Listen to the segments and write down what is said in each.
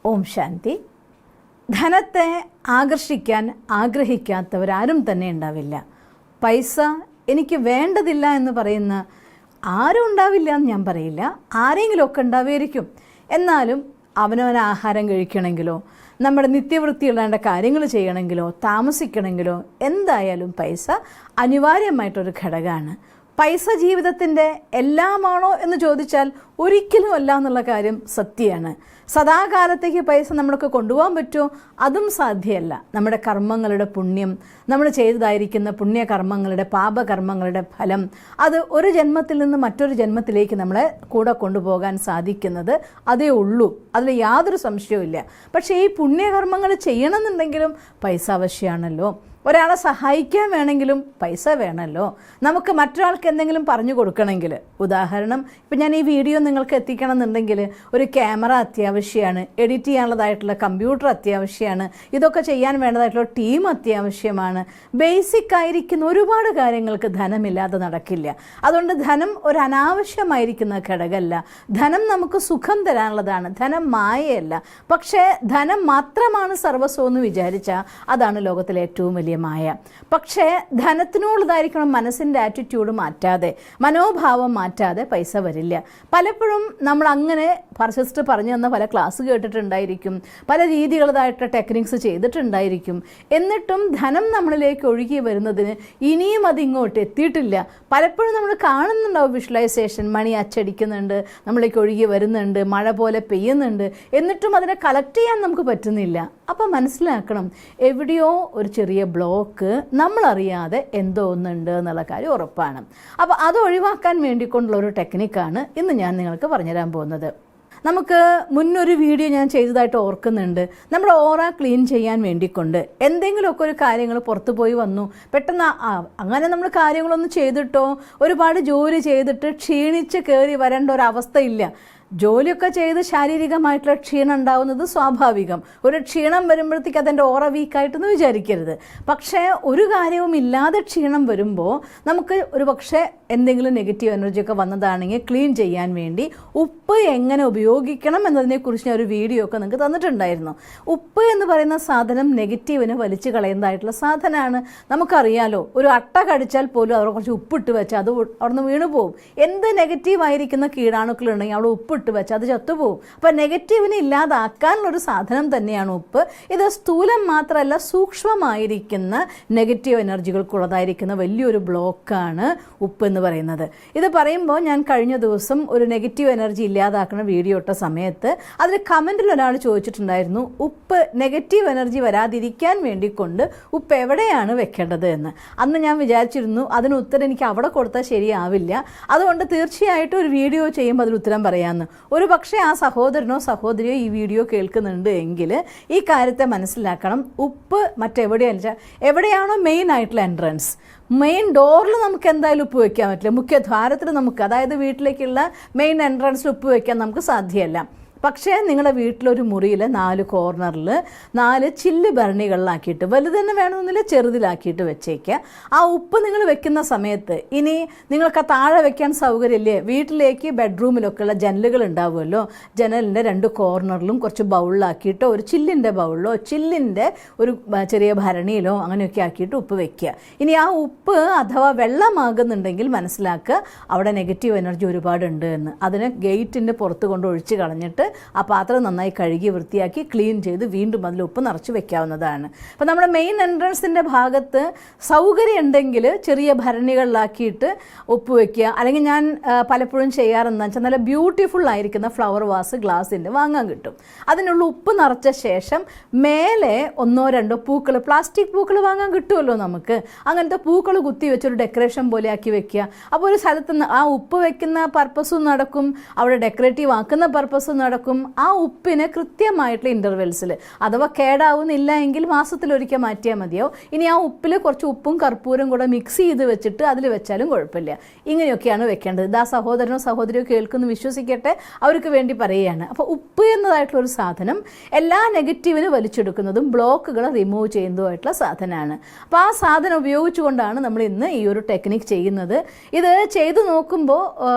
ഓം ശാന്തി. ധനത്തെ ആകർഷിക്കാൻ ആഗ്രഹിക്കാത്തവരാരും തന്നെ ഉണ്ടാവില്ല. പൈസ എനിക്ക് വേണ്ടതില്ല എന്ന് പറയുന്ന ആരും ഉണ്ടാവില്ല എന്ന് ഞാൻ പറയില്ല. ആരെങ്കിലുമൊക്കെ ഉണ്ടാവുമായിരിക്കും. എന്നാലും അവനവൻ ആഹാരം കഴിക്കണമെങ്കിലോ നമ്മുടെ നിത്യവൃത്തിയുള്ള കാര്യങ്ങൾ ചെയ്യണമെങ്കിലോ താമസിക്കണമെങ്കിലോ എന്തായാലും പൈസ അനിവാര്യമായിട്ടൊരു ഘടകമാണ്. പൈസ ജീവിതത്തിൻ്റെ എല്ലാമാണോ എന്ന് ചോദിച്ചാൽ ഒരിക്കലും അല്ല എന്നുള്ള കാര്യം സത്യമാണ്. സദാകാലത്തേക്ക് പൈസ നമ്മൾക്ക് കൊണ്ടുപോകാൻ പറ്റുമോ? അതും സാധ്യമല്ല. നമ്മുടെ കർമ്മങ്ങളുടെ പുണ്യം, നമ്മൾ ചെയ്തതായിരിക്കുന്ന പുണ്യകർമ്മങ്ങളുടെ പാപകർമ്മങ്ങളുടെ ഫലം, അത് ഒരു ജന്മത്തിൽ നിന്ന് മറ്റൊരു ജന്മത്തിലേക്ക് നമ്മളെ കൂടെ കൊണ്ടുപോകാൻ സാധിക്കുന്നത് അതേ ഉള്ളൂ. അതിൽ യാതൊരു സംശയവും ഇല്ല. പക്ഷേ ഈ പുണ്യകർമ്മങ്ങൾ ചെയ്യണമെന്നുണ്ടെങ്കിലും പൈസ ആവശ്യമാണല്ലോ. ഒരാളെ സഹായിക്കാൻ വേണമെങ്കിലും പൈസ വേണമല്ലോ. നമുക്ക് മറ്റൊരാൾക്ക് എന്തെങ്കിലും പറഞ്ഞു കൊടുക്കണമെങ്കിൽ, ഉദാഹരണം ഇപ്പം ഞാൻ ഈ വീഡിയോ നിങ്ങൾക്ക് എത്തിക്കണം എന്നുണ്ടെങ്കിൽ ഒരു ക്യാമറ അത്യാവശ്യമാണ്, എഡിറ്റ് ചെയ്യാനുള്ളതായിട്ടുള്ള കമ്പ്യൂട്ടർ അത്യാവശ്യമാണ്, ഇതൊക്കെ ചെയ്യാൻ വേണ്ടതായിട്ടുള്ള ടീം അത്യാവശ്യമാണ്. ബേസിക് ആയിരിക്കുന്ന ഒരുപാട് കാര്യങ്ങൾക്ക് ധനമില്ലാതെ നടക്കില്ല. അതുകൊണ്ട് ധനം ഒരു അനാവശ്യമായിരിക്കുന്ന ഘടകമല്ല. ധനം നമുക്ക് സുഖം തരാനുള്ളതാണ്. ധനം മായയല്ല. പക്ഷേ ധനം മാത്രമാണ് സർവസ്വം എന്ന് വിചാരിച്ചാൽ അതാണ് ലോകത്തിലെ ഏറ്റവും വലിയ മായ. പക്ഷേ ധനത്തിനോടുള്ളതായിരിക്കണം മനസ്സിൻ്റെ ആറ്റിറ്റ്യൂഡ് മാറ്റാതെ, മനോഭാവം മാറ്റാതെ പൈസ വരില്ല. പലപ്പോഴും നമ്മൾ അങ്ങനെ സിസ്റ്റർ പറഞ്ഞു തന്ന പല ക്ലാസ് കേട്ടിട്ടുണ്ടായിരിക്കും, പല രീതികളതായിട്ട് ടെക്നിക്സ് ചെയ്തിട്ടുണ്ടായിരിക്കും. എന്നിട്ടും ധനം നമ്മളിലേക്ക് ഒഴുകി വരുന്നതിന് ഇനിയും അതിങ്ങോട്ട് എത്തിയിട്ടില്ല. പലപ്പോഴും നമ്മൾ കാണുന്നുണ്ടാവും വിഷ്വലൈസേഷൻ, മണി അച്ചടിക്കുന്നുണ്ട്, നമ്മളിലേക്ക് ഒഴുകി വരുന്നുണ്ട്, മഴ പോലെ പെയ്യുന്നുണ്ട്, എന്നിട്ടും അതിനെ കളക്ട് ചെയ്യാൻ നമുക്ക് പറ്റുന്നില്ല. അപ്പം മനസ്സിലാക്കണം, എവിടെയോ ഒരു ചെറിയ ബ്ലോക്ക് നമ്മളറിയാതെ എന്തോ ഒന്നുണ്ട് എന്നുള്ള കാര്യം ഉറപ്പാണ്. അപ്പോൾ അത് ഒഴിവാക്കാൻ വേണ്ടിക്കൊണ്ടുള്ള ഒരു ടെക്നിക്കാണ് ഇന്ന് ഞാൻ നിങ്ങൾക്ക് പറഞ്ഞുതരാൻ പോകുന്നത്. നമുക്ക് മുന്നൊരു വീഡിയോ ഞാൻ ചെയ്തതായിട്ട് ഓർക്കുന്നുണ്ട്. നമ്മുടെ ഓറ ക്ലീൻ ചെയ്യാൻ വേണ്ടിക്കൊണ്ട് എന്തെങ്കിലുമൊക്കെ ഒരു കാര്യങ്ങൾ പുറത്തു പോയി വന്നു, പെട്ടെന്ന് അങ്ങനെ നമ്മൾ കാര്യങ്ങളൊന്നും ചെയ്തിട്ടോ ഒരുപാട് ജോലി ചെയ്തിട്ട് ക്ഷീണിച്ച് കയറി വരേണ്ട ഒരവസ്ഥയില്ല. ജോലിയൊക്കെ ചെയ്ത് ശാരീരികമായിട്ടുള്ള ക്ഷീണം ഉണ്ടാവുന്നത് സ്വാഭാവികം. ഒരു ക്ഷീണം വരുമ്പോഴത്തേക്ക് അതെൻ്റെ ഓറ വീക്കായിട്ടെന്ന് വിചാരിക്കരുത്. പക്ഷേ ഒരു കാര്യവും ഇല്ലാതെ ക്ഷീണം വരുമ്പോൾ നമുക്ക് ഒരു പക്ഷേ എന്തെങ്കിലും നെഗറ്റീവ് എനർജിയൊക്കെ വന്നതാണെങ്കിൽ ക്ലീൻ ചെയ്യാൻ വേണ്ടി ഉപ്പ് എങ്ങനെ ഉപയോഗിക്കണം എന്നതിനെക്കുറിച്ച് ഞാൻ ഒരു വീഡിയോ ഒക്കെ നിങ്ങൾക്ക് തന്നിട്ടുണ്ടായിരുന്നു. ഉപ്പ് എന്ന് പറയുന്ന സാധനം നെഗറ്റീവിനെ വലിച്ചു കളയുന്നതായിട്ടുള്ള സാധനമാണ്. നമുക്കറിയാലോ, ഒരു അട്ട കടിച്ചാൽ പോലും അവിടെ കുറച്ച് ഉപ്പിട്ട് വെച്ചാൽ അത് അവിടെ നിന്ന് വീണു പോകും. എന്ത് നെഗറ്റീവായിരിക്കുന്ന കീടാണുക്കളുണ്ടെങ്കിൽ അവിടെ ഉപ്പ് ഇട്ട് വെച്ചാൽ അത് ചത്തുപോകും. അപ്പം നെഗറ്റീവിനെ ഇല്ലാതാക്കാനുള്ളൊരു സാധനം തന്നെയാണ് ഉപ്പ്. ഇത് സ്ഥൂലം മാത്രമല്ല, സൂക്ഷ്മമായിരിക്കുന്ന നെഗറ്റീവ് എനർജികൾക്കുള്ളതായിരിക്കുന്ന വലിയൊരു ബ്ലോക്കാണ് ഉപ്പ് എന്ന് പറയുന്നത്. ഇത് പറയുമ്പോൾ ഞാൻ കഴിഞ്ഞ ദിവസം ഒരു നെഗറ്റീവ് എനർജി ഇല്ലാതാക്കുന്ന വീഡിയോ ഇട്ട സമയത്ത് അതിൽ കമൻറ്റിൽ ഒരാൾ ചോദിച്ചിട്ടുണ്ടായിരുന്നു, ഉപ്പ് നെഗറ്റീവ് എനർജി വരാതിരിക്കാൻ വേണ്ടിക്കൊണ്ട് ഉപ്പ് എവിടെയാണ് വെക്കേണ്ടത് എന്ന്. അന്ന് ഞാൻ വിചാരിച്ചിരുന്നു അതിന് ഉത്തരം എനിക്ക് അവിടെ കൊടുത്താൽ ശരിയാവില്ല, അതുകൊണ്ട് തീർച്ചയായിട്ടും ഒരു വീഡിയോ ചെയ്യുമ്പോൾ അതിന് ഉത്തരം പറയാമെന്ന്. ഒരു പക്ഷേ ആ സഹോദരനോ സഹോദരിയോ ഈ വീഡിയോ കേൾക്കുന്നുണ്ട് എങ്കിൽ ഈ കാര്യത്തെ മനസ്സിലാക്കണം. ഉപ്പ് എവിടെയാണോ മെയിൻ ആയിട്ടുള്ള എൻട്രൻസ്, മെയിൻ ഡോറിൽ നമുക്ക് എന്തായാലും ഉപ്പ് വയ്ക്കാൻ പറ്റില്ല. മുഖ്യദ്വാരത്തിൽ നമുക്ക്, അതായത് വീട്ടിലേക്കുള്ള മെയിൻ എൻട്രൻസിൽ ഉപ്പ് വയ്ക്കാൻ നമുക്ക് സാധ്യമല്ല. പക്ഷേ നിങ്ങളുടെ വീട്ടിലൊരു മുറിയിൽ 4 കോർണറിൽ 4 ചില്ല് ഭരണികളിലാക്കിയിട്ട്, വലുത് തന്നെ വേണമെന്നില്ല, ചെറുതിലാക്കിയിട്ട് വെച്ചേക്കുക. ആ ഉപ്പ് നിങ്ങൾ വെക്കുന്ന സമയത്ത് ഇനി നിങ്ങൾക്ക് താഴെ വെക്കാൻ സൗകര്യമില്ലേ, വീട്ടിലേക്ക് ബെഡ്റൂമിലൊക്കെയുള്ള ജനലുകൾ ഉണ്ടാവുമല്ലോ, ജനലിൻ്റെ 2 കോർണറിലും കുറച്ച് ബൗളിലാക്കിയിട്ടോ ഒരു ചില്ലിൻ്റെ ബൗളിലോ ചില്ലിൻ്റെ ഒരു ചെറിയ ഭരണിയിലോ അങ്ങനെയൊക്കെ ആക്കിയിട്ട് ഉപ്പ് വെക്കുക. ഇനി ആ ഉപ്പ് അഥവാ വെള്ളമാകുന്നുണ്ടെങ്കിൽ മനസ്സിലാക്കുക അവിടെ നെഗറ്റീവ് എനർജി ഒരുപാടുണ്ട് എന്ന്. അതിനെ ഗേറ്റിൻ്റെ പുറത്ത് കൊണ്ട് ഒഴിച്ച് കളഞ്ഞിട്ട് ആ പാത്രം നന്നായി കഴുകി വൃത്തിയാക്കി ക്ലീൻ ചെയ്ത് വീണ്ടും അതിൽ ഉപ്പ് നിറച്ച് വെക്കാവുന്നതാണ്. അപ്പോൾ നമ്മുടെ മെയിൻ എൻട്രൻസിൻ്റെ ഭാഗത്ത് സൗകര്യം ഉണ്ടെങ്കിൽ ചെറിയ ഭരണികളിലാക്കിയിട്ട് ഉപ്പ് വയ്ക്കുക. അല്ലെങ്കിൽ ഞാൻ പലപ്പോഴും ചെയ്യാറെന്ന് വെച്ചാൽ നല്ല ബ്യൂട്ടിഫുൾ ആയിരിക്കുന്ന ഫ്ലവർ വാസ് ഗ്ലാസിൻ്റെ വാങ്ങാൻ കിട്ടും. അതിനുള്ള ഉപ്പ് നിറച്ച ശേഷം മേലെ 1-2 പൂക്കൾ, പ്ലാസ്റ്റിക് പൂക്കൾ വാങ്ങാൻ കിട്ടുമല്ലോ നമുക്ക്, അങ്ങനത്തെ പൂക്കൾ കുത്തി വെച്ചൊരു ഡെക്കറേഷൻ പോലെ ആക്കി വെക്കുക. അപ്പോൾ ഒരു സ്ഥലത്ത് നിന്ന് ആ ഉപ്പ് വെക്കുന്ന പർപ്പസും നടക്കും, അവിടെ ഡെക്കറേറ്റീവ് ആക്കുന്ന പർപ്പസും നടക്കും. ആ ഉപ്പിന് കൃത്യമായിട്ടുള്ള ഇൻ്റർവെൽസിൽ, അഥവാ കേടാവുന്നില്ല എങ്കിൽ മാസത്തിലൊരിക്കൽ മാറ്റിയാൽ മതിയാവും. ഇനി ആ ഉപ്പിൽ കുറച്ച് ഉപ്പും കർപ്പൂരം കൂടെ മിക്സ് ചെയ്ത് വെച്ചിട്ട് അതിൽ വെച്ചാലും കുഴപ്പമില്ല. ഇങ്ങനെയൊക്കെയാണ് വെക്കേണ്ടത്. ഇത് ആ സഹോദരനോ സഹോദരിയോ കേൾക്കുന്നു വിശ്വസിക്കട്ടെ, അവർക്ക് വേണ്ടി പറയുകയാണ്. അപ്പോൾ ഉപ്പ് എന്നതായിട്ടുള്ളൊരു സാധനം എല്ലാ നെഗറ്റീവിന് വലിച്ചെടുക്കുന്നതും ബ്ലോക്കുകളെ റിമൂവ് ചെയ്യുന്നതുമായിട്ടുള്ള സാധനമാണ്. അപ്പോൾ ആ സാധനം ഉപയോഗിച്ചുകൊണ്ടാണ് നമ്മൾ ഇന്ന് ഈ ഒരു ടെക്നിക്ക് ചെയ്യുന്നത്. ഇത് ചെയ്തു നോക്കുമ്പോൾ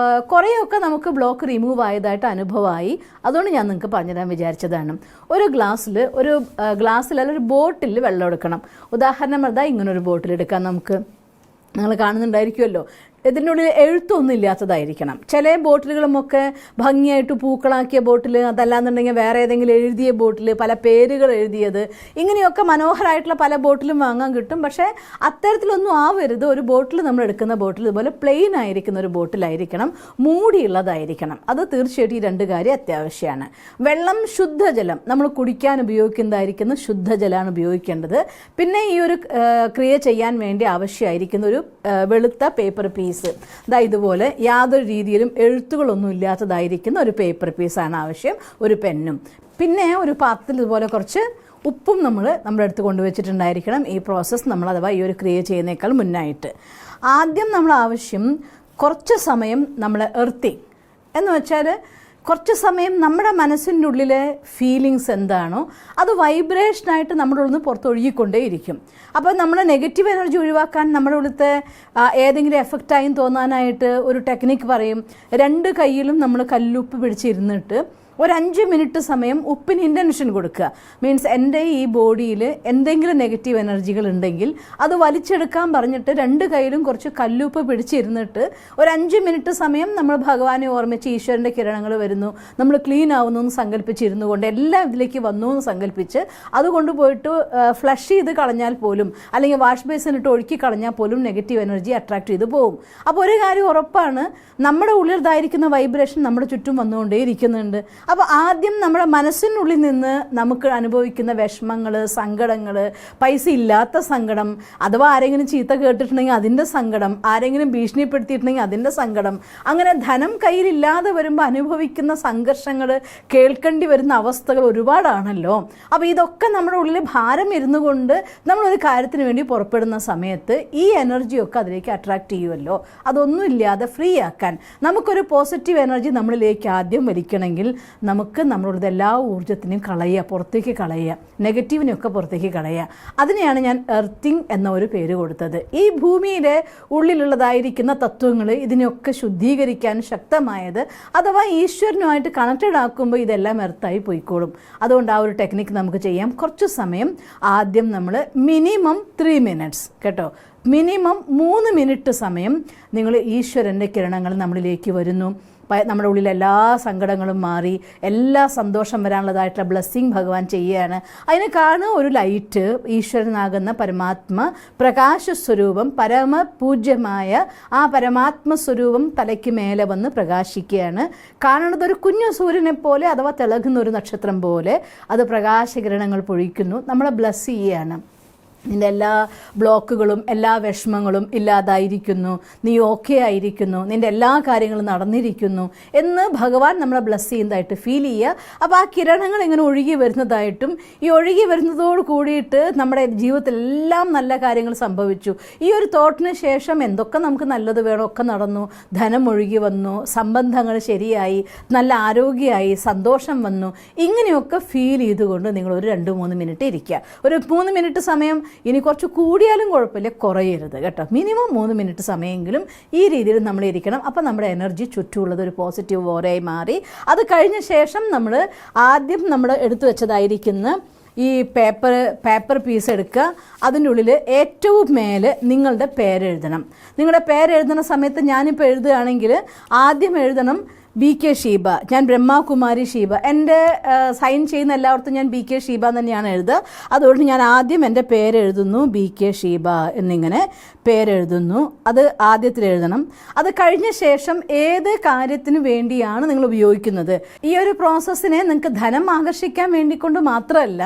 കുറേയൊക്കെ നമുക്ക് ബ്ലോക്ക് റിമൂവ് ആയതായിട്ട് അനുഭവമായി. അതുകൊണ്ട് ഞാൻ നിങ്ങൾക്ക് പറഞ്ഞുതരാൻ വിചാരിച്ചതാണ്. ഒരു ഗ്ലാസ്സിൽ ഒരു ബോട്ടിൽ വെള്ളം എടുക്കണം. ഉദാഹരണം അതാ ഇങ്ങനൊരു ബോട്ടിൽ എടുക്കാം. നമുക്ക് നിങ്ങൾ കാണുന്നുണ്ടായിരിക്കുമല്ലോ, ഇതിൻ്റെ ഉള്ളിൽ എഴുത്തൊന്നും ഇല്ലാത്തതായിരിക്കണം. ചില ബോട്ടിലുകളുമൊക്കെ ഭംഗിയായിട്ട് പൂക്കളാക്കിയ ബോട്ടിൽ, അതല്ലാന്നുണ്ടെങ്കിൽ വേറെ ഏതെങ്കിലും എഴുതിയ ബോട്ടിൽ, പല പേരുകൾ എഴുതിയത്, ഇങ്ങനെയൊക്കെ മനോഹരമായിട്ടുള്ള പല ബോട്ടിലും വാങ്ങാൻ കിട്ടും. പക്ഷേ അത്തരത്തിലൊന്നും ആവരുത്. ഒരു ബോട്ടിൽ നമ്മൾ എടുക്കുന്ന ബോട്ടിൽ ഇതുപോലെ പ്ലെയിൻ ആയിരിക്കുന്ന ഒരു ബോട്ടിലായിരിക്കണം, മൂടിയുള്ളതായിരിക്കണം. അത് തീർച്ചയായിട്ടും ഈ 2 കാര്യം അത്യാവശ്യമാണ്. വെള്ളം ശുദ്ധജലം, നമ്മൾ കുടിക്കാൻ ഉപയോഗിക്കുന്നതായിരിക്കുന്ന ശുദ്ധജലമാണ് ഉപയോഗിക്കേണ്ടത്. പിന്നെ ഈ ഒരു ക്രിയ ചെയ്യാൻ വേണ്ടി ആവശ്യമായിരിക്കുന്ന ഒരു വെളുത്ത പേപ്പർ പീസ്, ഇതുപോലെ യാതൊരു രീതിയിലും എഴുത്തുകളൊന്നും ഇല്ലാത്തതായിരിക്കുന്ന ഒരു പേപ്പർ പീസാണ് ആവശ്യം, ഒരു പെന്നും. പിന്നെ ഒരു പാത്രത്തിൽ ഇതുപോലെ കുറച്ച് ഉപ്പും നമ്മുടെ അടുത്ത് കൊണ്ടുവച്ചിട്ടുണ്ടായിരിക്കണം. ഈ പ്രോസസ്സ് നമ്മൾ അഥവാ ഈ ഒരു ക്രിയ ചെയ്യുന്നേക്കാൾ മുന്നായിട്ട് ആദ്യം നമ്മൾ ആവശ്യം കുറച്ച് സമയം നമ്മൾ എർത്തിങ് എന്ന് വെച്ചാൽ കുറച്ച് സമയം നമ്മുടെ മനസ്സിൻ്റെ ഉള്ളിലെ ഫീലിങ്സ് എന്താണോ അത് വൈബ്രേഷനായിട്ട് നമ്മുടെ ഉള്ളിൽ നിന്ന് പുറത്തൊഴുകിക്കൊണ്ടേയിരിക്കും. അപ്പോൾ നമ്മൾ നെഗറ്റീവ് എനർജി ഒഴിവാക്കാൻ നമ്മുടെ ഉള്ളിലത്തെ ഏതെങ്കിലും എഫക്റ്റായും തോന്നാനായിട്ട് ഒരു ടെക്നിക്ക് പറയും. 2 കൈയിലും നമ്മൾ കല്ലുപ്പ് പിടിച്ചിരുന്നിട്ട് ഒരു 5 മിനിറ്റ് സമയം ഉപ്പിന് ഇൻറ്റൻഷൻ കൊടുക്കുക. മീൻസ് എൻ്റെ ഈ ബോഡിയിൽ എന്തെങ്കിലും നെഗറ്റീവ് എനർജികൾ ഉണ്ടെങ്കിൽ അത് വലിച്ചെടുക്കാൻ പറഞ്ഞിട്ട് 2 കൈയിലും കുറച്ച് കല്ലുപ്പ് പിടിച്ചിരുന്നിട്ട് ഒരു 5 മിനിറ്റ് സമയം നമ്മൾ ഭഗവാനെ ഓർമ്മിച്ച് ഈശ്വരൻ്റെ കിരണങ്ങൾ വരുന്നു, നമ്മൾ ക്ലീൻ ആവുന്നു എന്ന് സങ്കല്പിച്ചിരുന്നു കൊണ്ട് എല്ലാം ഇതിലേക്ക് വന്നു എന്ന് സങ്കല്പിച്ച് അത് കൊണ്ടുപോയിട്ട് ഫ്ലഷ് ചെയ്ത് കളഞ്ഞാൽ പോലും, അല്ലെങ്കിൽ വാഷ് ബേസിനിട്ട് ഒഴുക്കി കളഞ്ഞാൽ പോലും നെഗറ്റീവ് എനർജി അട്രാക്ട് ചെയ്ത് പോകും. അപ്പോൾ ഒരു കാര്യം ഉറപ്പാണ്, നമ്മുടെ ഉള്ളിലായിരിക്കുന്ന വൈബ്രേഷൻ നമ്മുടെ ചുറ്റും വന്നുകൊണ്ടേയിരിക്കുന്നുണ്ട്. അപ്പോൾ ആദ്യം നമ്മുടെ മനസ്സിനുള്ളിൽ നിന്ന് നമുക്ക് അനുഭവിക്കുന്ന വിഷമങ്ങൾ, സങ്കടങ്ങൾ, പൈസ ഇല്ലാത്ത സങ്കടം, അഥവാ ആരെങ്കിലും ചീത്ത കേട്ടിട്ടുണ്ടെങ്കിൽ അതിൻ്റെ സങ്കടം, ആരെങ്കിലും ഭീഷണിപ്പെടുത്തിയിട്ടുണ്ടെങ്കിൽ അതിൻ്റെ സങ്കടം, അങ്ങനെ ധനം കയ്യിലില്ലാതെ വരുമ്പോൾ അനുഭവിക്കുന്ന സംഘർഷങ്ങൾ, കേൾക്കേണ്ടി വരുന്ന അവസ്ഥകൾ ഒരുപാടാണല്ലോ. അപ്പോൾ ഇതൊക്കെ നമ്മുടെ ഉള്ളിൽ ഭാരം ഇരുന്നു കൊണ്ട് നമ്മളൊരു കാര്യത്തിന് വേണ്ടി പുറപ്പെടുന്ന സമയത്ത് ഈ എനർജിയൊക്കെ അതിലേക്ക് അട്രാക്ട് ചെയ്യുമല്ലോ. അതൊന്നും ഇല്ലാതെ ഫ്രീ ആക്കാൻ നമുക്കൊരു പോസിറ്റീവ് എനർജി നമ്മളിലേക്ക് ആദ്യം വലിക്കണമെങ്കിൽ നമുക്ക് നമ്മളുടെ എല്ലാ ഊർജ്ജത്തിനെയും പുറത്തേക്ക് കളയുക, നെഗറ്റീവിനെയൊക്കെ പുറത്തേക്ക് കളയുക. അതിനെയാണ് ഞാൻ എർത്തിങ് എന്ന ഒരു പേര് കൊടുത്തത്. ഈ ഭൂമിയിലെ ഉള്ളിലുള്ളതായിരിക്കുന്ന തത്വങ്ങൾ ഇതിനെയൊക്കെ ശുദ്ധീകരിക്കാൻ ശക്തമായത്, അഥവാ ഈശ്വരനുമായിട്ട് കണക്റ്റഡ് ആക്കുമ്പോൾ ഇതെല്ലാം എർത്തായി പോയിക്കോളും. അതുകൊണ്ട് ആ ഒരു ടെക്നിക്ക് നമുക്ക് ചെയ്യാം. കുറച്ച് സമയം ആദ്യം നമ്മൾ മിനിമം 3 മിനിറ്റ്സ് കേട്ടോ, മിനിമം 3 മിനിറ്റ് സമയം നിങ്ങൾ ഈശ്വരൻ്റെ കിരണങ്ങൾ നമ്മളിലേക്ക് വരുന്നു. നമ്മുടെ ഉള്ളിൽ എല്ലാ സങ്കടങ്ങളും മാറി എല്ലാ സന്തോഷം വരാനുള്ളതായിട്ടുള്ള ബ്ലെസ്സിങ് ഭഗവാൻ ചെയ്യുകയാണ്. അതിന് കാണുക ഒരു ലൈറ്റ്, ഈശ്വരനാകുന്ന പരമാത്മ പ്രകാശ സ്വരൂപം, പരമപൂജ്യമായ ആ പരമാത്മ സ്വരൂപം തലയ്ക്ക് മേലെ വന്ന് പ്രകാശിക്കുകയാണ്. കാണുന്നത് ഒരു കുഞ്ഞു സൂര്യനെ പോലെ, അഥവാ തിളങ്ങുന്ന ഒരു നക്ഷത്രം പോലെ അത് പ്രകാശകിരണങ്ങൾ പൊഴിക്കുന്നു, നമ്മളെ ബ്ലെസ് ചെയ്യുകയാണ്. നിൻ്റെ എല്ലാ ബ്ലോക്കുകളും എല്ലാ വിഷമങ്ങളും ഇല്ലാതായിരിക്കുന്നു, നീ ഓക്കെ ആയിരിക്കുന്നു, നിൻ്റെ എല്ലാ കാര്യങ്ങളും നടന്നിരിക്കുന്നു എന്ന് ഭഗവാൻ നമ്മളെ ബ്ലെസ് ചെയ്യുന്നതായിട്ട് ഫീൽ ചെയ്യുക. അപ്പോൾ ആ കിരണങ്ങൾ ഇങ്ങനെ ഒഴുകി വരുന്നതായിട്ടും, ഈ ഒഴുകി വരുന്നതോട് കൂടിയിട്ട് നമ്മുടെ ജീവിതത്തിൽ എല്ലാം നല്ല കാര്യങ്ങൾ സംഭവിച്ചു, ഈ ഒരു തോട്ടിന് ശേഷം എന്തൊക്കെ നമുക്ക് നല്ലത് വേണോ ഒക്കെ നടന്നു, ധനം ഒഴുകി വന്നു, സംബന്ധങ്ങൾ ശരിയായി, നല്ല ആരോഗ്യമായി, സന്തോഷം വന്നു, ഇങ്ങനെയൊക്കെ ഫീൽ ചെയ്തുകൊണ്ട് നിങ്ങൾ ഒരു 2-3 മിനിറ്റ് ഇരിക്കുക. ഒരു 3 മിനിറ്റ് സമയം ഇനി കുറച്ച് കൂടിയാലും കുഴപ്പമില്ല, കുറയരുത് കേട്ടോ. മിനിമം 3 മിനിറ്റ് സമയമെങ്കിലും ഈ രീതിയിൽ നമ്മൾ ഇരിക്കണം. അപ്പോൾ നമ്മുടെ എനർജി ചുറ്റുമുള്ളത് ഒരു പോസിറ്റീവ് ഓരയായി മാറി. അത് കഴിഞ്ഞ ശേഷം നമ്മൾ ആദ്യം നമ്മൾ എടുത്തു വെച്ചതായിരിക്കുന്ന ഈ പേപ്പർ പീസ് എടുക്കുക. അതിൻ്റെ ഉള്ളിൽ ഏറ്റവും മേലെ നിങ്ങളുടെ പേരെഴുതണം. നിങ്ങളുടെ പേരെഴുതുന്ന സമയത്ത് ഞാനിപ്പോൾ എഴുതുകയാണെങ്കിൽ ആദ്യം എഴുതണം BK ഷീബ, ഞാൻ ബ്രഹ്മകുമാരി ഷീബ. എൻ്റെ സൈൻ ചെയ്യുന്ന എല്ലായിടത്തും ഞാൻ BK ഷീബ തന്നെയാണ് എഴുതുക. അതുകൊണ്ട് ഞാൻ ആദ്യം എൻ്റെ പേരെഴുതുന്നു, BK ഷീബ എന്നിങ്ങനെ പേരെഴുതുന്നു. അത് ആദ്യത്തിൽ എഴുതണം. അത് കഴിഞ്ഞ ശേഷം ഏത് കാര്യത്തിന് വേണ്ടിയാണ് നിങ്ങൾ ഉപയോഗിക്കുന്നത്, ഈ ഒരു പ്രോസസ്സിനെ നിങ്ങൾക്ക് ധനം ആകർഷിക്കാൻ വേണ്ടിക്കൊണ്ട് മാത്രമല്ല,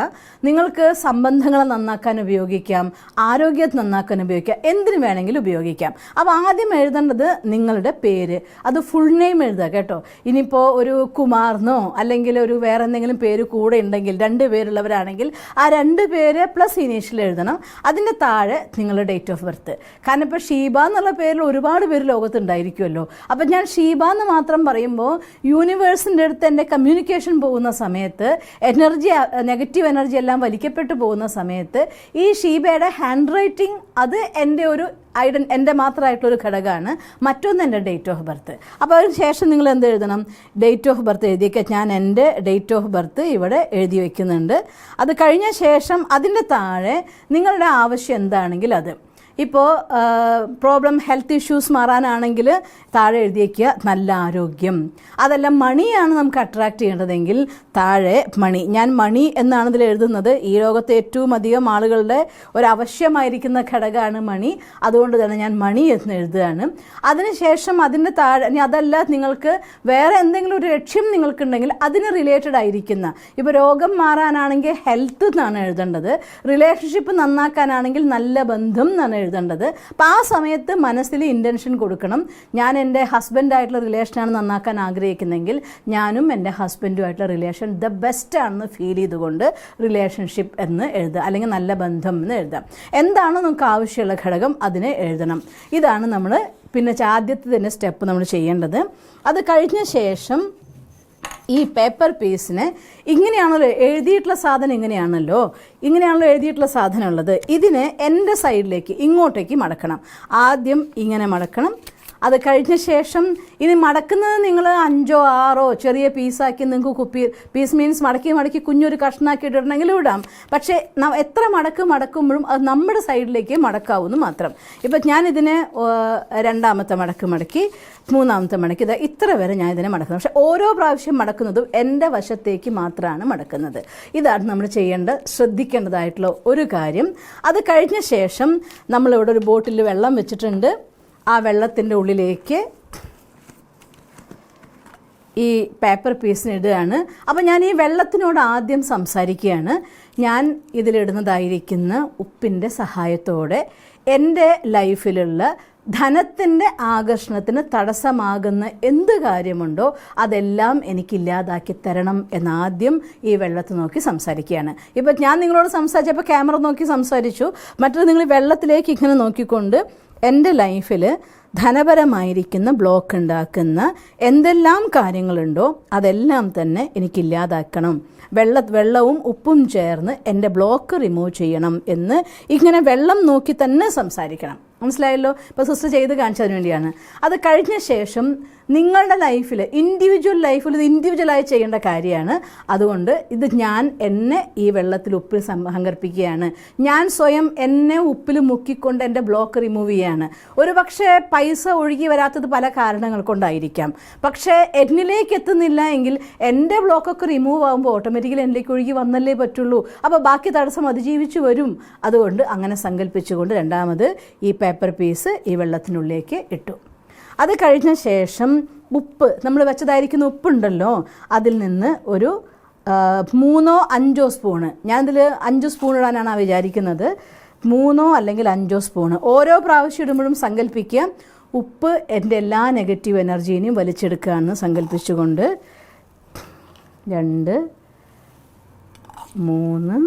നിങ്ങൾക്ക് സംബന്ധങ്ങളെ നന്നാക്കാൻ ഉപയോഗിക്കാം, ആരോഗ്യം നന്നാക്കാൻ ഉപയോഗിക്കാം, എന്തിനു വേണമെങ്കിലും ഉപയോഗിക്കാം. അപ്പോൾ ആദ്യം എഴുതേണ്ടത് നിങ്ങളുടെ പേര്, അത് ഫുൾ നെയിം എഴുതുക കേട്ടോ. ഇനിയിപ്പോൾ ഒരു കുമാർന്നോ അല്ലെങ്കിൽ ഒരു വേറെ എന്തെങ്കിലും പേര് കൂടെ ഉണ്ടെങ്കിൽ, 2 പേരുള്ളവരാണെങ്കിൽ ആ 2 പേര് പ്ലസ് ഇനീഷ്യൽ എഴുതണം. അതിൻ്റെ താഴെ നിങ്ങളുടെ ഡേറ്റ് ഓഫ് ബർത്ത്. കാരണം ഇപ്പോൾ ഷീബ എന്നുള്ള പേരിൽ ഒരുപാട് പേര് ലോകത്തുണ്ടായിരിക്കുമല്ലോ. അപ്പം ഞാൻ ഷീബ എന്ന് മാത്രം പറയുമ്പോൾ യൂണിവേഴ്സിൻ്റെ അടുത്ത് എൻ്റെ കമ്മ്യൂണിക്കേഷൻ പോകുന്ന സമയത്ത്, എനർജി നെഗറ്റീവ് എനർജി എല്ലാം വലിക്കപ്പെട്ടു പോകുന്ന സമയത്ത് ഈ ഷീബയുടെ ഹാൻഡ് റൈറ്റിംഗ് അത് എൻ്റെ ഒരു എൻ്റെ മാത്രമായിട്ടുള്ളൊരു ഘടകമാണ്. മറ്റൊന്ന് എൻ്റെ ഡേറ്റ് ഓഫ് ബർത്ത്. അപ്പോൾ അതിന് ശേഷം നിങ്ങൾ എന്ത് എഴുതണം? ഡേറ്റ് ഓഫ് ബർത്ത് എഴുതിയൊക്കെ ഞാൻ എൻ്റെ ഡേറ്റ് ഓഫ് ബർത്ത് ഇവിടെ എഴുതി വയ്ക്കുന്നുണ്ട്. അത് കഴിഞ്ഞ ശേഷം അതിൻ്റെ താഴെ നിങ്ങളുടെ ആവശ്യം എന്താണെങ്കിൽ അത്. ഇപ്പോൾ പ്രോബ്ലം ഹെൽത്ത് ഇഷ്യൂസ് മാറാനാണെങ്കിൽ താഴെ എഴുതിയേക്കുക നല്ല ആരോഗ്യം. അതെല്ലാം മണിയാണ് നമുക്ക് അട്രാക്റ്റ് ചെയ്യേണ്ടതെങ്കിൽ താഴെ മണി. ഞാൻ മണി എന്നാണ് ഇതിൽ എഴുതുന്നത്. ഈ ലോകത്തെ ഏറ്റവും അധികം ആളുകളുടെ ഒരാവശ്യമായിരിക്കുന്ന ഘടകമാണ് മണി. അതുകൊണ്ട് തന്നെ ഞാൻ മണി എന്ന് എഴുതുകയാണ്. അതിനുശേഷം അതിൻ്റെ താഴെ, അതല്ല നിങ്ങൾക്ക് വേറെ എന്തെങ്കിലും ഒരു ലക്ഷ്യം നിങ്ങൾക്കുണ്ടെങ്കിൽ അതിന് റിലേറ്റഡ് ആയിരിക്കുന്ന, ഇപ്പോൾ രോഗം മാറാനാണെങ്കിൽ ഹെൽത്ത് എന്നാണ് എഴുതേണ്ടത്. റിലേഷൻഷിപ്പ് നന്നാക്കാനാണെങ്കിൽ നല്ല ബന്ധം എന്നാണ് എഴുതേണ്ടത്. അപ്പോൾ ആ സമയത്ത് മനസ്സിൽ ഇൻറ്റൻഷൻ കൊടുക്കണം. ഞാൻ എൻ്റെ ഹസ്ബൻഡായിട്ടുള്ള റിലേഷനാണ് നന്നാക്കാൻ ആഗ്രഹിക്കുന്നതെങ്കിൽ ഞാനും എൻ്റെ ഹസ്ബൻഡുമായിട്ടുള്ള റിലേഷൻ ദ ബെസ്റ്റ് ആണെന്ന് ഫീൽ ചെയ്തുകൊണ്ട് റിലേഷൻഷിപ്പ് എന്ന് എഴുതുക, അല്ലെങ്കിൽ നല്ല ബന്ധം എന്ന് എഴുതാം. എന്താണ് നമുക്ക് ആവശ്യമുള്ള ഘടകം അതിനെ എഴുതണം. ഇതാണ് നമ്മൾ പിന്നെ ആദ്യത്തെ തന്നെ സ്റ്റെപ്പ് നമ്മൾ ചെയ്യേണ്ടത്. അത് കഴിഞ്ഞ ശേഷം ഈ പേപ്പർ പീസിനെ ഇങ്ങനെയാണല്ലോ എഴുതിയിട്ടുള്ള സാധനം, ഇങ്ങനെയാണല്ലോ എഴുതിയിട്ടുള്ള സാധനം ഉള്ളത്. ഇതിനെ എൻ്റെ സൈഡിലേക്ക് ഇങ്ങോട്ടേക്ക് മടക്കണം. ആദ്യം ഇങ്ങനെ മടക്കണം. അത് കഴിഞ്ഞ ശേഷം ഇനി മടക്കുന്നത് നിങ്ങൾ 5 or 6 ചെറിയ പീസാക്കി നിങ്ങൾക്ക് പീസ് മീൻസ് മടക്കി കുഞ്ഞൊരു കഷ്ണാക്കി ഇട്ടിട്ടുണ്ടെങ്കിൽ ഇടാം. പക്ഷേ എത്ര മടക്കുമ്പോഴും അത് നമ്മുടെ സൈഡിലേക്ക് മടക്കാവുന്നു മാത്രം. ഇപ്പം ഞാനിതിനെ 2ാമത്തെ മടക്കി 3ാമത്തെ മടക്കി ഇത്ര വരെ ഞാൻ ഇതിനെ മടക്കുന്നത്. പക്ഷേ ഓരോ പ്രാവശ്യം മടക്കുന്നതും എൻ്റെ വശത്തേക്ക് മാത്രമാണ് മടക്കുന്നത്. ഇതാണ് നമ്മൾ ശ്രദ്ധിക്കേണ്ടതായിട്ടുള്ള ഒരു കാര്യം. അത് കഴിഞ്ഞ ശേഷം നമ്മളിവിടെ ഒരു ബോട്ടിൽ വെള്ളം വെച്ചിട്ടുണ്ട്. ആ വെള്ളത്തിൻ്റെ ഉള്ളിലേക്ക് ഈ പേപ്പർ പീസിന് ഇടുകയാണ്. അപ്പോൾ ഞാൻ ഈ വെള്ളത്തിനോട് ആദ്യം സംസാരിക്കുകയാണ്. ഞാൻ ഇതിലിടുന്നതായിരിക്കുന്ന ഉപ്പിൻ്റെ സഹായത്തോടെ എൻ്റെ ലൈഫിലുള്ള ധനത്തിൻ്റെ ആകർഷണത്തിന് തടസ്സമാകുന്ന എന്ത് കാര്യമുണ്ടോ അതെല്ലാം എനിക്കില്ലാതാക്കി തരണം എന്നാദ്യം ഈ വെള്ളത്തിൽ നോക്കി സംസാരിക്കുകയാണ്. ഇപ്പോൾ ഞാൻ നിങ്ങളോട് സംസാരിച്ചപ്പോൾ ക്യാമറ നോക്കി സംസാരിച്ചു. മറ്റൊരു നിങ്ങൾ വെള്ളത്തിലേക്ക് ഇങ്ങനെ നോക്കിക്കൊണ്ട് എൻ്റെ ലൈഫിൽ ധനപരമായിരിക്കുന്ന ബ്ലോക്ക് ഉണ്ടാക്കുന്ന എന്തെല്ലാം കാര്യങ്ങളുണ്ടോ അതെല്ലാം തന്നെ എനിക്കില്ലാതാക്കണം. വെള്ളവും ഉപ്പും ചേർന്ന് എൻ്റെ ബ്ലോക്ക് റിമൂവ് ചെയ്യണം എന്ന് ഇങ്ങനെ വെള്ളം നോക്കി തന്നെ സംസാരിക്കണം. മനസ്സിലായല്ലോ? ഇപ്പോൾ സിസ്റ്റർ ചെയ്ത് കാണിച്ചതിന് വേണ്ടിയാണ്. അത് കഴിഞ്ഞ ശേഷം നിങ്ങളുടെ ലൈഫിൽ ഇത് ഇൻഡിവിജ്വലായി ചെയ്യേണ്ട കാര്യമാണ്. അതുകൊണ്ട് ഇത് ഞാൻ എന്നെ ഈ വെള്ളത്തിൽ ഉപ്പിൽ സങ്കല്പിക്കുകയാണ്. ഞാൻ സ്വയം എന്നെ ഉപ്പിൽ മുക്കിക്കൊണ്ട് എൻ്റെ ബ്ലോക്ക് റിമൂവ് ചെയ്യുകയാണ്. ഒരു പക്ഷേ പൈസ ഒഴുകി വരാത്തത് പല കാരണങ്ങൾ കൊണ്ടായിരിക്കാം. പക്ഷേ എന്നിലേക്ക് എത്തുന്നില്ല എങ്കിൽ എൻ്റെ ബ്ലോക്കൊക്കെ റിമൂവ് ആകുമ്പോൾ ഓട്ടോമാറ്റിക്കലി എന്നിലേക്ക് ഒഴുകി വന്നല്ലേ പറ്റുള്ളൂ. അപ്പോൾ ബാക്കി തടസ്സം അതിജീവിച്ച് വരും. അതുകൊണ്ട് അങ്ങനെ സങ്കല്പിച്ചുകൊണ്ട് രണ്ടാമത് ഈ പേപ്പർ പീസ് ഈ വെള്ളത്തിനുള്ളിലേക്ക് ഇട്ടു. അത് കഴിഞ്ഞ ശേഷം ഉപ്പ്, നമ്മൾ വെച്ചതായിരിക്കുന്ന ഉപ്പുണ്ടല്ലോ, അതിൽ നിന്ന് ഒരു 3 or 5 സ്പൂണ്, ഞാനിതിൽ 5 സ്പൂൺ ഇടാനാണ് വിചാരിക്കുന്നത്. 3 അല്ലെങ്കിൽ 5 സ്പൂണ് ഓരോ പ്രാവശ്യം ഇടുമ്പോഴും സങ്കല്പിക്കുക ഉപ്പ് എൻ്റെ എല്ലാ നെഗറ്റീവ് എനർജീനെയും വലിച്ചെടുക്കുകയാണെന്ന് സങ്കല്പിച്ചുകൊണ്ട് 2, 3,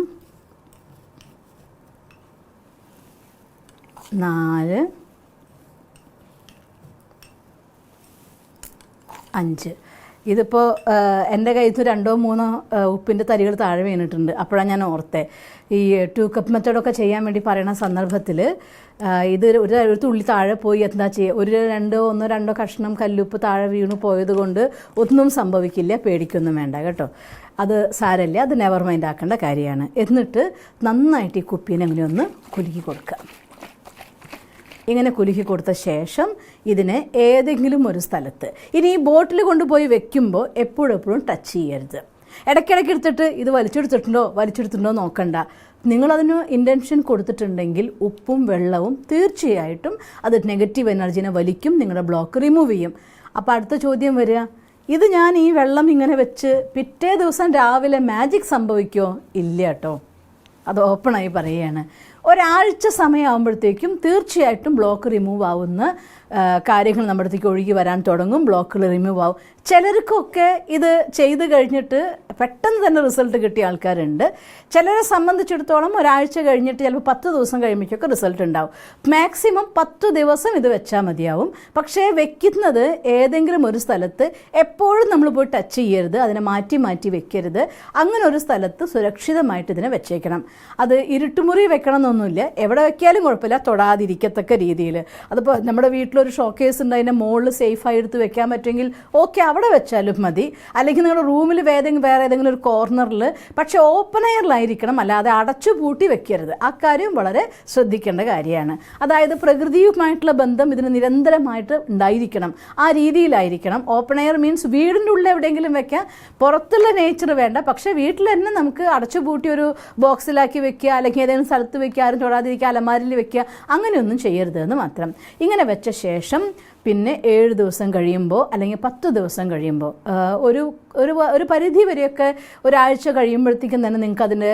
4, 5. ഇതിപ്പോൾ എൻ്റെ കയ്യിൽ നിന്ന് 2 or 3 ഉപ്പിൻ്റെ തരികൾ താഴെ വീണിട്ടുണ്ട്. അപ്പോഴാണ് ഞാൻ ഓർത്തേ ഈ 2 കപ്പ് മെത്തേഡൊക്കെ ചെയ്യാൻ വേണ്ടി പറയുന്ന സന്ദർഭത്തിൽ ഇത് ഒരു തുള്ളി താഴെ പോയി എന്താ ചെയ്യുക, 1-2 കഷ്ണം കല്ലുപ്പ് താഴെ വീണു പോയത് കൊണ്ട് ഒന്നും സംഭവിക്കില്ല, പേടിക്കൊന്നും വേണ്ട കേട്ടോ. അത് സാരമില്ല, അത് നെവർ മൈൻഡ് ആക്കേണ്ട കാര്യമാണ്. എന്നിട്ട് നന്നായിട്ട് ഈ കുപ്പീനെ അങ്ങനെ ഒന്ന് കുലുക്കി കൊടുക്കുക. ഇങ്ങനെ കുലുക്കി കൊടുത്ത ശേഷം ഇതിനെ ഏതെങ്കിലും ഒരു സ്ഥലത്ത്, ഇനി ഈ ബോട്ടിൽ കൊണ്ടുപോയി വെക്കുമ്പോൾ എപ്പോഴും ടച്ച് ചെയ്യരുത്. ഇടയ്ക്കിടയ്ക്ക് എടുത്തിട്ട് ഇത് വലിച്ചെടുത്തിട്ടുണ്ടോ നോക്കണ്ട. നിങ്ങളതിന് ഇൻറ്റൻഷൻ കൊടുത്തിട്ടുണ്ടെങ്കിൽ ഉപ്പും വെള്ളവും തീർച്ചയായിട്ടും അത് നെഗറ്റീവ് എനർജീനെ വലിക്കും, നിങ്ങളുടെ ബ്ലോക്ക് റിമൂവ് ചെയ്യും. അപ്പോൾ അടുത്ത ചോദ്യം വരിക, ഇത് ഞാൻ ഈ വെള്ളം ഇങ്ങനെ വെച്ച് പിറ്റേ ദിവസം രാവിലെ മാജിക് സംഭവിക്കുമോ? ഇല്ല കേട്ടോ. അത് ഓപ്പണായി പറയുകയാണ്. ഒരാഴ്ച സമയമാകുമ്പോഴത്തേക്കും തീർച്ചയായിട്ടും ബ്ലോക്ക് റിമൂവ് ആവുന്ന കാര്യങ്ങൾ നമ്മുടെ അടുത്തേക്ക് ഒഴുകി വരാൻ തുടങ്ങും. ബ്ലോക്കുകൾ റിമൂവ് ആവും. ചിലർക്കൊക്കെ ഇത് ചെയ്ത് കഴിഞ്ഞിട്ട് പെട്ടെന്ന് തന്നെ റിസൾട്ട് കിട്ടിയ ആൾക്കാരുണ്ട്. ചിലരെ സംബന്ധിച്ചിടത്തോളം ഒരാഴ്ച കഴിഞ്ഞിട്ട് ചിലപ്പോൾ 10 ദിവസം കഴിയുമ്പോഴേക്കൊക്കെ റിസൾട്ട് ഉണ്ടാവും. മാക്സിമം 10 ദിവസം ഇത് വെച്ചാൽ മതിയാവും. പക്ഷേ വെക്കുന്നത് ഏതെങ്കിലും ഒരു സ്ഥലത്ത് എപ്പോഴും നമ്മൾ പോയി ടച്ച് ചെയ്യരുത്, അതിനെ മാറ്റി വെക്കരുത്. അങ്ങനെ ഒരു സ്ഥലത്ത് സുരക്ഷിതമായിട്ട് ഇതിനെ വെച്ചേക്കണം. അത് ഇരുട്ടുമുറി വെക്കണം വേണമെന്നില്ല, എവിടെ വെക്കാലും കുഴപ്പമില്ല, തൊടാതിരിക്കത്തക്ക രീതിയിൽ. അതിപ്പോൾ നമ്മുടെ വീട്ടിലൊരു ഷോക്കേസ് ഉണ്ട്, അതിൻ്റെ മുകളിൽ സേഫായി എടുത്ത് വെക്കാൻ പറ്റുമെങ്കിൽ ഓക്കെ, അവിടെ വെച്ചാലും മതി. അല്ലെങ്കിൽ നിങ്ങളുടെ റൂമിൽ വേറെ ഏതെങ്കിലും ഒരു കോർണറിൽ, പക്ഷേ ഓപ്പൺ എയറിലായിരിക്കണം, അല്ലാതെ അടച്ചു പൂട്ടി വെക്കരുത്. ആ കാര്യം വളരെ ശ്രദ്ധിക്കേണ്ട കാര്യമാണ്. അതായത് പ്രകൃതിയുമായിട്ടുള്ള ബന്ധം ഇതിന് നിരന്തരമായിട്ട് ഉണ്ടായിരിക്കണം, ആ രീതിയിലായിരിക്കണം. ഓപ്പൺ എയർ മീൻസ് വീടിൻ്റെ ഉള്ളിൽ എവിടെയെങ്കിലും വെക്കാം, പുറത്തുള്ള നേച്ചർ വേണ്ട. പക്ഷേ വീട്ടിൽ തന്നെ നമുക്ക് അടച്ചുപൂട്ടി ഒരു ബോക്സിലാക്കി വെക്കുക, അല്ലെങ്കിൽ ഏതെങ്കിലും സ്ഥലത്ത് വെക്കുക, ആരും തൊടാതിരിക്കുക, അലമാരിൽ വെക്കുക, അങ്ങനെയൊന്നും ചെയ്യരുത് എന്ന് മാത്രം. ഇങ്ങനെ വെച്ച ശേഷം പിന്നെ 7 ദിവസം കഴിയുമ്പോൾ അല്ലെങ്കിൽ 10 ദിവസം കഴിയുമ്പോൾ ഒരു പരിധി വരെയൊക്കെ ഒരാഴ്ച കഴിയുമ്പോഴത്തേക്കും തന്നെ നിങ്ങൾക്ക് അതിൻ്റെ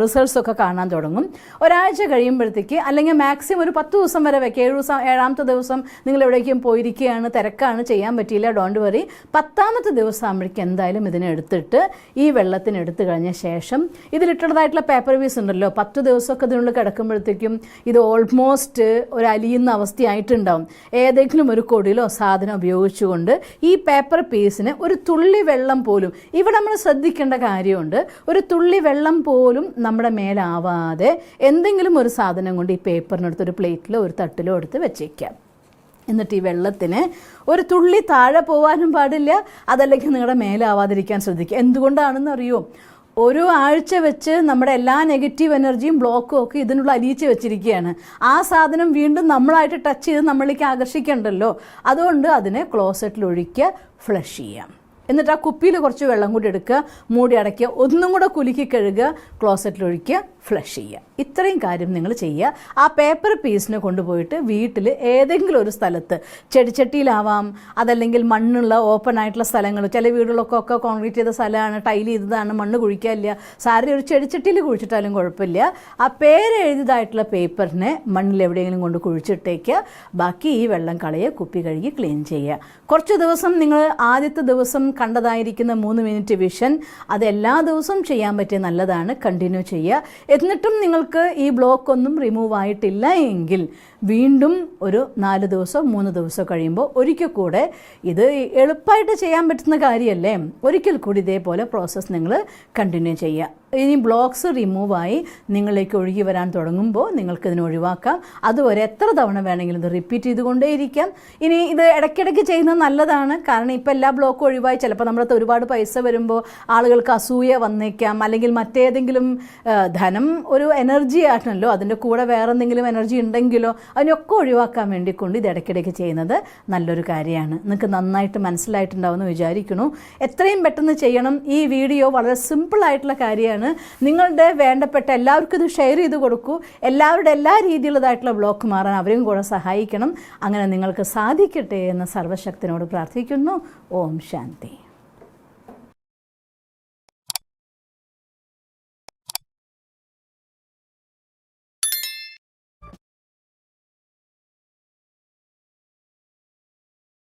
റിസൾട്ട്സൊക്കെ കാണാൻ തുടങ്ങും. ഒരാഴ്ച കഴിയുമ്പോഴത്തേക്ക് അല്ലെങ്കിൽ മാക്സിമം ഒരു 10 ദിവസം വരെ വെക്കുക. 7ാമത്തെ ദിവസം നിങ്ങൾ എവിടേക്കും പോയിരിക്കുകയാണ്, തിരക്കാണ്, ചെയ്യാൻ പറ്റിയില്ല, ഡോണ്ട് വറി. 10ാമത്തെ ദിവസം ആകുമ്പോഴേക്കും എന്തായാലും ഇതിനെ എടുത്തിട്ട് ഈ വെള്ളത്തിന് എടുത്തു കഴിഞ്ഞ ശേഷം ഇതിലിട്ടുള്ളതായിട്ടുള്ള പേപ്പർ പീസ് ഉണ്ടല്ലോ, 10 ദിവസമൊക്കെ ഇതിനുള്ളിൽ കിടക്കുമ്പോഴത്തേക്കും ഇത് ഓൾമോസ്റ്റ് ഒരു അലിയുന്ന അവസ്ഥയായിട്ടുണ്ടാവും. ഏതെങ്കിലും ഒരു കൊടിയിലോ സാധനം ഉപയോഗിച്ചുകൊണ്ട് ഈ പേപ്പർ പീസിന് ഒരു തുള്ളി വെള്ളം പോലും, ഇവിടെ നമ്മൾ ശ്രദ്ധിക്കേണ്ട കാര്യമുണ്ട്, ഒരു തുള്ളി വെള്ളം പോലും നമ്മുടെ മേലാവാതെ എന്തെങ്കിലും ഒരു സാധനം കൊണ്ട് ഈ പേപ്പറിനടുത്ത് ഒരു പ്ലേറ്റിലോ ഒരു തട്ടിലോ എടുത്ത് വെച്ചേക്കാം. എന്നിട്ട് ഈ വെള്ളത്തിന് ഒരു തുള്ളി താഴെ പോകാനും പാടില്ല, അതല്ലെങ്കിൽ നിങ്ങളുടെ മേലാവാതിരിക്കാൻ ശ്രദ്ധിക്കുക. എന്തുകൊണ്ടാണെന്ന് അറിയോ? ഒരു ആഴ്ച വെച്ച് നമ്മുടെ എല്ലാ നെഗറ്റീവ് എനർജിയും ബ്ലോക്കും ഒക്കെ ഇതിനുള്ള അലിയിച്ച് വെച്ചിരിക്കുകയാണ്. ആ സാധനം വീണ്ടും നമ്മളായിട്ട് ടച്ച് ചെയ്ത് നമ്മളിലേക്ക് ആകർഷിക്കണ്ടല്ലോ. അതുകൊണ്ട് അതിനെ ക്ലോസറ്റിൽ ഒഴിക്കുക, ഫ്ലഷ് ചെയ്യാം. എന്നിട്ട് ആ കുപ്പിയിൽ കുറച്ച് വെള്ളം കൂടി എടുക്കുക, മൂടി അടയ്ക്കുക, ഒന്നും കൂടെ കുലുക്കി കഴുകുക, ക്ലോസറ്റിൽ ഒഴിക്കുക, ഫ്ലഷ് ചെയ്യുക. ഇത്രയും കാര്യം നിങ്ങൾ ചെയ്യുക. ആ പേപ്പർ പീസിനെ കൊണ്ടുപോയിട്ട് വീട്ടിൽ ഏതെങ്കിലും ഒരു സ്ഥലത്ത്, ചെടിച്ചട്ടിയിലാവാം, അതല്ലെങ്കിൽ മണ്ണുള്ള ഓപ്പൺ ആയിട്ടുള്ള സ്ഥലങ്ങൾ, ചില വീടുകളൊക്കെ കോൺക്രീറ്റ് ചെയ്ത സ്ഥലമാണ്, ടൈൽ ചെയ്തതാണ്, മണ്ണ് കുഴിക്കാനില്ല, സാരി ഒരു ചെടിച്ചട്ടിയിൽ കുഴിച്ചിട്ടാലും കുഴപ്പമില്ല. ആ പേരെഴുതിയതായിട്ടുള്ള പേപ്പറിനെ മണ്ണിൽ എവിടെയെങ്കിലും കൊണ്ട് കുഴിച്ചിട്ടേക്കുക. ബാക്കി ഈ വെള്ളം കളയുക, കുപ്പി കഴുകി ക്ലീൻ ചെയ്യുക. കുറച്ച് ദിവസം നിങ്ങൾ ആദ്യത്തെ ദിവസം കണ്ടതായിരിക്കുന്ന 3 മിനിറ്റ് വിഷൻ അത് എല്ലാ ദിവസവും ചെയ്യാൻ പറ്റിയ നല്ലതാണ്, കണ്ടിന്യൂ ചെയ്യുക. എന്നിട്ടും നിങ്ങൾക്ക് ഈ ബ്ലോക്ക് ഒന്നും റിമൂവ് ആയിട്ടില്ല എങ്കിൽ വീണ്ടും ഒരു 4 ദിവസം 3 ദിവസം കഴിയുമ്പോൾ ഒരിക്കൽ കൂടെ, ഇത് എളുപ്പമായിട്ട് ചെയ്യാൻ പറ്റുന്ന കാര്യമല്ലേ, ഒരിക്കൽ കൂടി ഇതേപോലെ പ്രോസസ്സ് നിങ്ങൾ കണ്ടിന്യൂ ചെയ്യുക. ഇനി ബ്ലോക്ക്സ് റിമൂവായി നിങ്ങളിലേക്ക് ഒഴുകി വരാൻ തുടങ്ങുമ്പോൾ നിങ്ങൾക്കിതിനെ ഒഴിവാക്കാം. അതുവരെ എത്ര തവണ വേണമെങ്കിലും ഇത് റിപ്പീറ്റ് ചെയ്തുകൊണ്ടേയിരിക്കാം. ഇനി ഇത് ഇടയ്ക്കിടയ്ക്ക് ചെയ്യുന്നത് നല്ലതാണ്, കാരണം ഇപ്പോൾ എല്ലാ ബ്ലോക്കും ഒഴിവായി ചിലപ്പോൾ നമ്മളത് ഒരുപാട് പൈസ വരുമ്പോൾ ആളുകൾക്ക് അസൂയ വന്നേക്കാം, അല്ലെങ്കിൽ മറ്റേതെങ്കിലും ധനം ഒരു എനർജി ആണല്ലോ, അതിൻ്റെ കൂടെ വേറെ എന്തെങ്കിലും എനർജി ഉണ്ടെങ്കിലോ അതിനൊക്കെ ഒഴിവാക്കാൻ വേണ്ടിക്കൊണ്ട് ഇത് ഇടയ്ക്കിടയ്ക്ക് ചെയ്യുന്നത് നല്ലൊരു കാര്യമാണ്. നിങ്ങൾക്ക് നന്നായിട്ട് മനസ്സിലായിട്ടുണ്ടാവുമെന്ന് വിചാരിക്കുന്നു. എത്രയും പെട്ടെന്ന് ചെയ്യണം. ഈ വീഡിയോ വളരെ സിമ്പിളായിട്ടുള്ള കാര്യമാണ്. നിങ്ങളുടെ വേണ്ടപ്പെട്ട എല്ലാവർക്കും ഇത് ഷെയർ ചെയ്ത് കൊടുക്കൂ. എല്ലാവരുടെ എല്ലാ രീതിയിലുള്ളതായിട്ടുള്ള ബ്ലോക്ക് മാറാൻ അവരെയും കൂടെ സഹായിക്കണം. അങ്ങനെ നിങ്ങൾക്ക് സാധിക്കട്ടെ എന്ന് സർവശക്തനോട് പ്രാർത്ഥിക്കുന്നു. ഓം ശാന്തി.